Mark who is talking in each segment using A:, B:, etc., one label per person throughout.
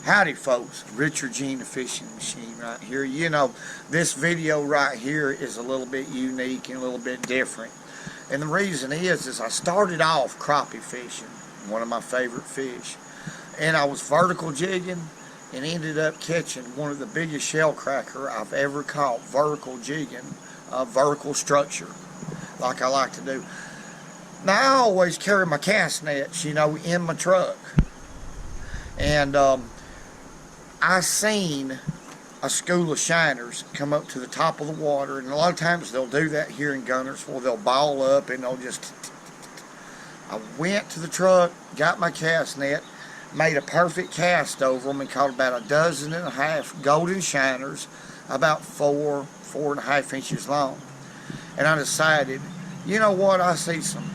A: Howdy folks, Richardgenethefishingmachine right here. You know, this video right here is a little bit unique and a little bit different. And the reason is I started off crappie fishing, one of my favorite fish. And I was vertical jigging and ended up catching one of the biggest shell cracker I've ever caught, vertical jigging, vertical structure, like I like to do. Now I always carry my cast nets, you know, in my truck. And I seen a school of shiners come up to the top of the water, and a lot of times they'll do that here in Guntersville. They'll ball up and they'll just... I went to the truck, got my cast net, made a perfect cast over them, and caught about 12 golden shiners, about 4.5 inches long. And I decided, you know what, I see some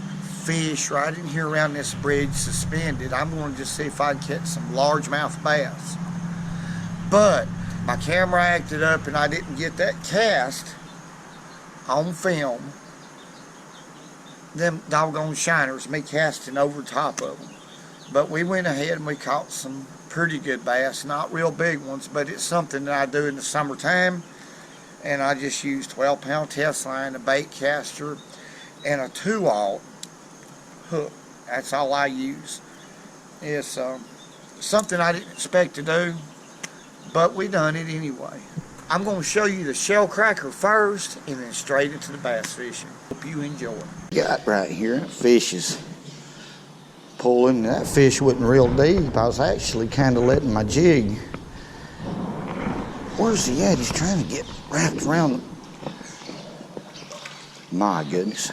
A: fish right in here around this bridge suspended. I'm going to just see if I can catch some largemouth bass. But my camera acted up and I didn't get that cast on film. Them doggone shiners, me casting over top of them. But we went ahead and we caught some pretty good bass. Not real big ones, but it's something that I do in the summertime. And I just use 12-pound test line, a bait caster, and a 2/0 hook. That's all I use. It's something I didn't expect to do, but we done it anyway. I'm going to show you the shell cracker first and then straight into the bass fishing. Hope you enjoy. Got right here, fish is pulling. That fish wasn't real deep. I was actually kind of letting my jig. Where's he at? He's trying to get wrapped around. My goodness.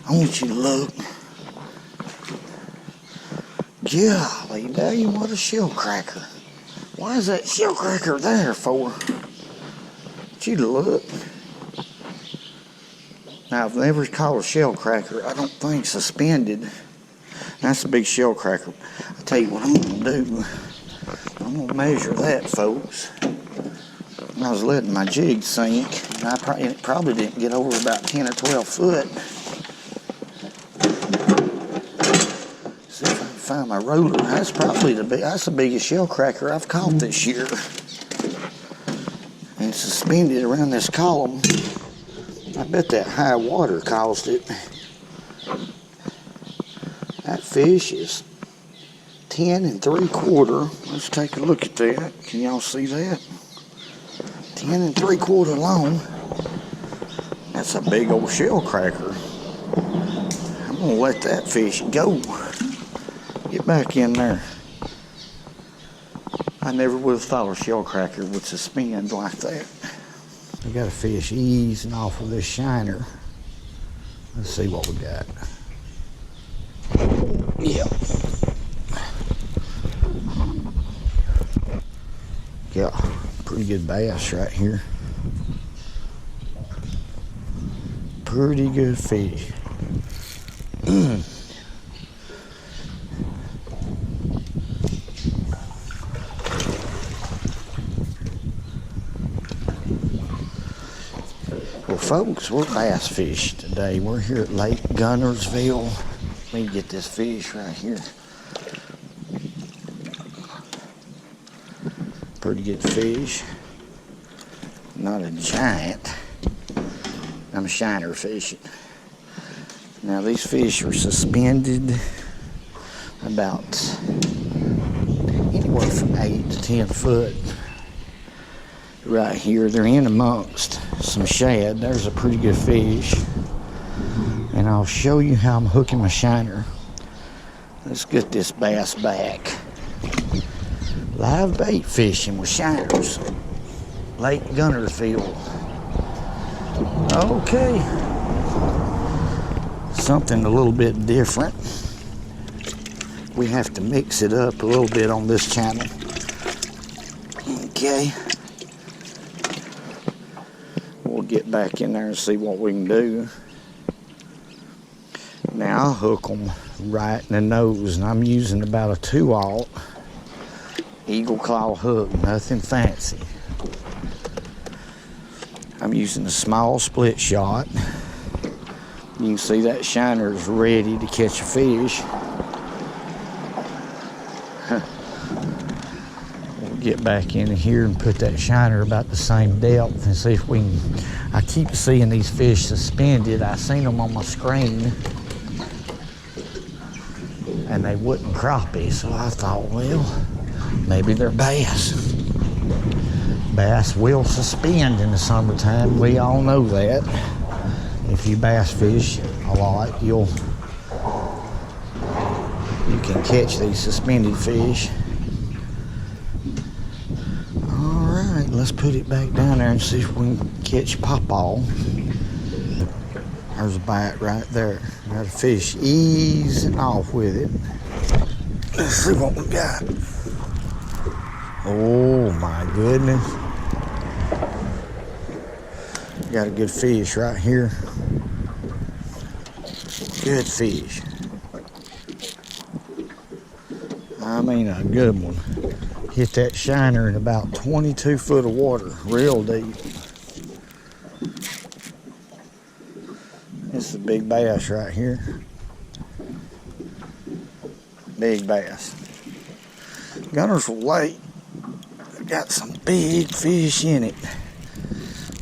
A: I want you to look. Golly, dang, what a shell cracker. Why is that shell cracker there for? Want you to look. Now, I've never caught a shell cracker, I don't think, suspended. That's a big shell cracker. I'll tell you what I'm going to do. I'm going to measure that, folks. I was letting my jig sink, and it probably didn't get over about 10 or 12 foot. See if I can find my roller. That's probably that's the biggest shell cracker I've caught this year. And suspended around this column. I bet that high water caused it. That fish is 10 3/4. Let's take a look at that. Can y'all see that? 10 3/4 long. That's a big old shell cracker. I'm gonna let that fish go. Get back in there. I never would have thought a shell cracker would suspend like that. We got a fish easing off of this shiner. Let's see what we got. Yep. Yeah, pretty good bass right here. Pretty good fish. Well, folks, we're bass fishing today. We're here at Lake Guntersville. Let me get this fish right here. Pretty good fish. Not a giant. I'm shiner fishing. Now these fish are suspended about anywhere from 8 to 10 foot. Right here, they're in amongst some shad. There's a pretty good fish. And I'll show you how I'm hooking my shiner. Let's get this bass back. Live bait fishing with shiners. Lake Guntersville. Okay. Something a little bit different. We have to mix it up a little bit on this channel. Okay. We'll get back in there and see what we can do. Now I'll hook them right in the nose, and I'm using about a 2/0 eagle claw hook, nothing fancy. I'm using a small split shot. You can see that shiner is ready to catch a fish.
B: get back in here and put that shiner about the same depth and see if we can. I keep seeing these fish suspended. I seen them on my screen and they wouldn't crappie, so I thought, well, maybe they're bass. Bass will suspend in the summertime. We all know that. If you bass fish a lot, you can catch these suspended fish. Alright, let's put it back down there and see if we can catch pawpaw. There's a bite right there. Got a fish easing off with it. Let's see what we got. Oh my goodness. Got a good fish right here. Good fish. I mean a good one. Hit that shiner in about 22 foot of water, real deep. This is a big bass right here. Big bass. Guntersville Lake got some big fish in it,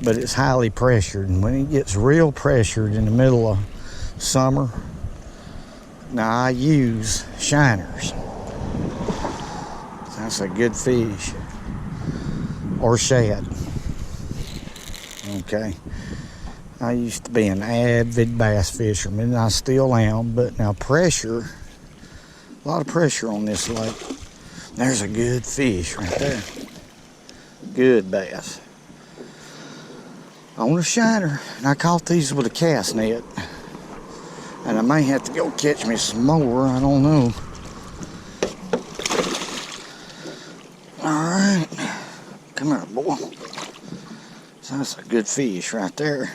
B: but it's highly pressured, and when it gets real pressured in the middle of summer, now I use shiners. That's a good fish, or shad. Okay, I used to be an avid bass fisherman, and I still am, but now pressure, a lot of pressure on this lake. There's a good fish right there. Good bass. On a shiner, and I caught these with a cast net. And I may have to go catch me some more, I don't know. Alright, come here, boy. So that's a good fish right there.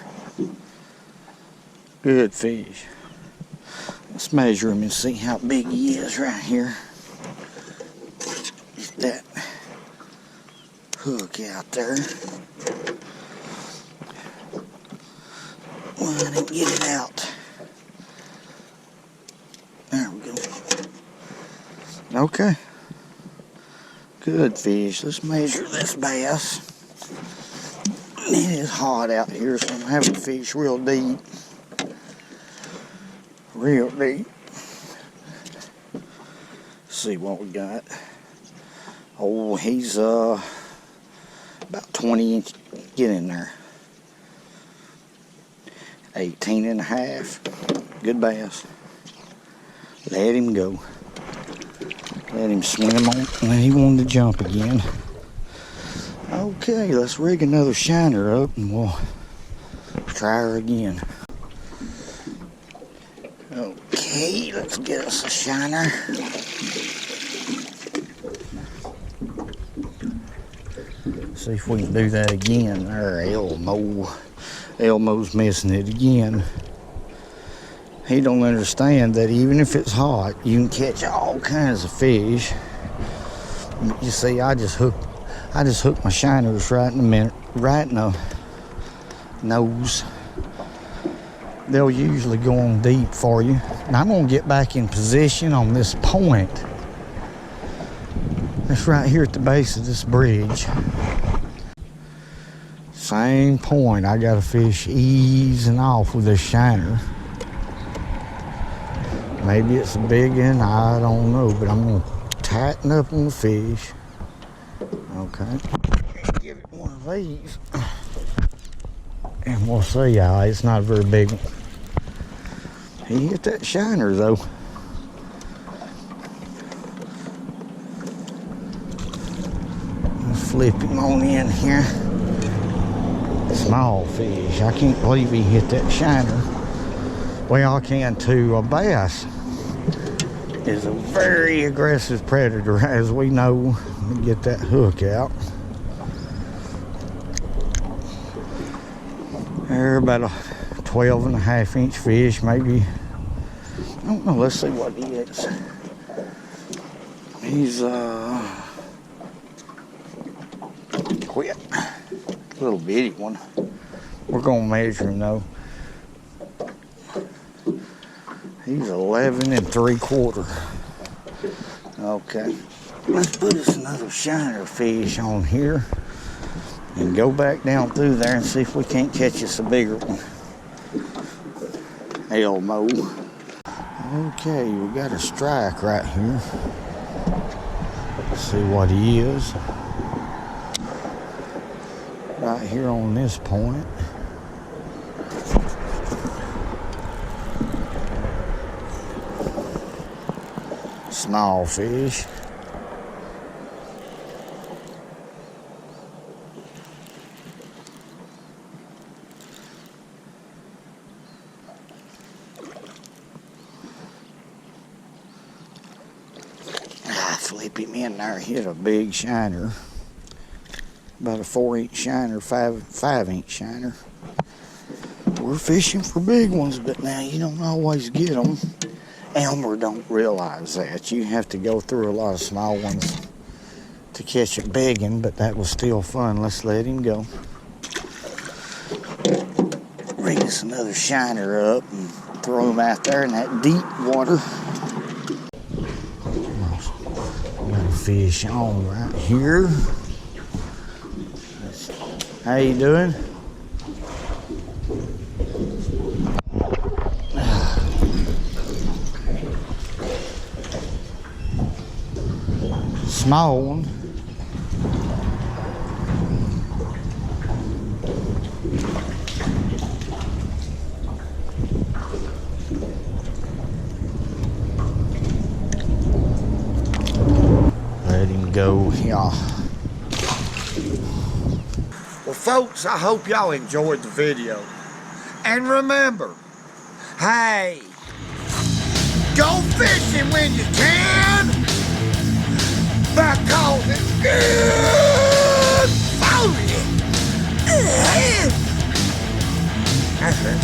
B: Good fish. Let's measure him and see how big he is right here. Get that hook out there. Well, I didn't get it out. There we go. Okay. Good fish. Let's measure this bass. It is hot out here, so I'm having to fish real deep. Real deep. Let's see what we got. Oh, he's about 20 inches. Get in there. 18 and a half. Good bass. Let him go. Let him swim on. He wanted to jump again. Okay, let's rig another shiner up and we'll try her again. Okay, let's get us a shiner. See if we can do that again. There, Elmo's missing it again. He don't understand that even if it's hot, you can catch all kinds of fish. You see, I just hooked my shiners right in the nose. They'll usually go on deep for you. And I'm gonna get back in position on this point. That's right here at the base of this bridge. Same point. I got a fish easing off with this shiner. Maybe it's a big one, I don't know, but I'm gonna tighten up on the fish. Okay. Give it one of these. And we'll see how it's not a very big one. He hit that shiner though. Let's flip him on in here. Small fish. I can't believe he hit that shiner. Well, I can too. A bass is a very aggressive predator, as we know. Let me get that hook out. They're about a 12.5-inch fish, maybe. I don't know. Let's see what he is. He's quit. Little bitty one. We're gonna measure him though. He's 11 3/4. Okay. Let's put us another shiner fish on here and go back down through there and see if we can't catch us a bigger one. Elmo. Okay, we got a strike right here. Let's see what he is. Right here on this point. Small fish. Flip him in there, hit a big shiner. About a 4-inch shiner, 5-inch shiner. We're fishing for big ones, but now you don't always get them. Elmer don't realize that. You have to go through a lot of small ones to catch a big one, but that was still fun. Let's let him go. Bring us another shiner up and throw him out there in that deep water. Got a fish on right here. How you doing? Small one. Let him go, yeah.
A: Well, folks, I hope y'all enjoyed the video. And remember, hey, go fishing when you can, because it's good for you. That's it.